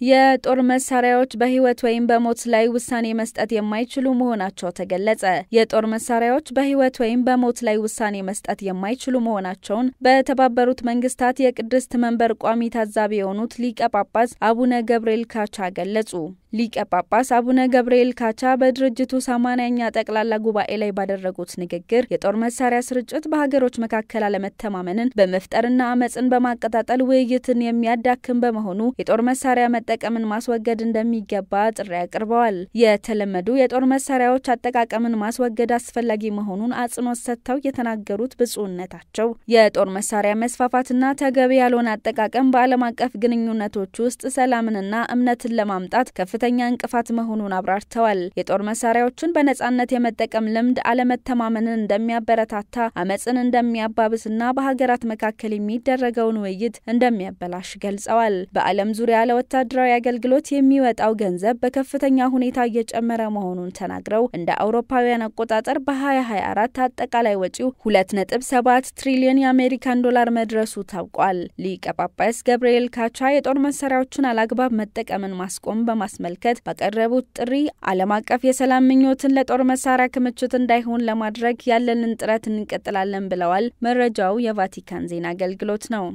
የጦር መሳሪያዎች በህይወት ወይም በሞት ላይ ውሳኔ መስጠት የማይችሉ መሆናቸው ተገለጸ። የጦር መሳሪያዎች በህይወት ወይም በሞት ላይ ውሳኔ መስጠት የማይችሉ መሆናቸውን በተባበሩት መንግስታት የቅድስት መንበር ቋሚ ታዛቢ የሆኑት ሊቀ ጳጳስ አቡነ ገብርኤል ካቻ ገለጹ። ሊቀ ጳጳስ አቡነ ገብርኤል ካቻ በድርጅቱ 80ኛ ጠቅላላ ጉባኤ ላይ ባደረጉት ንግግር የጦር መሳሪያ ስርጭት በሀገሮች መካከል አለመተማመንን በመፍጠርና አመጽን በማቀጣጠል ውይይትን የሚያዳክም በመሆኑ የጦር መሳሪያ መጠቀምን ማስወገድ እንደሚገባ ጥሪ አቅርበዋል። የተለመዱ የጦር መሳሪያዎች አጠቃቀምን ማስወገድ አስፈላጊ መሆኑን አጽንኦት ሰጥተው የተናገሩት ብፁዕነታቸው የጦር መሳሪያ መስፋፋትና ተገቢ ያልሆነ አጠቃቀም በዓለም አቀፍ ግንኙነቶች ውስጥ ሰላምንና እምነትን ለማምጣት ከፍተኛ እንቅፋት መሆኑን አብራርተዋል። የጦር መሳሪያዎችን በነጻነት የመጠቀም ልምድ አለመተማመንን እንደሚያበረታታ፣ አመጽን እንደሚያባብስና በሀገራት መካከል የሚደረገውን ውይይት እንደሚያበላሽ ገልጸዋል። በዓለም ዙሪያ ለወታደራዊ አገልግሎት የሚወጣው ገንዘብ በከፍተኛ ሁኔታ እየጨመረ መሆኑን ተናግረው እንደ አውሮፓውያን አቆጣጠር በ2024 አጠቃላይ ወጪው 2.7 ትሪሊዮን የአሜሪካን ዶላር መድረሱ ታውቋል። ሊቀ ጳጳስ ገብርኤል ካቻ የጦር መሳሪያዎችን አላግባብ መጠቀምን ማስቆም በማስመልከት ባቀረቡት ጥሪ ዓለም አቀፍ የሰላም ምኞትን ለጦር መሳሪያ ክምችት እንዳይሆን ለማድረግ ያለንን ጥረት እንቀጥላለን ብለዋል። መረጃው የቫቲካን ዜና አገልግሎት ነው።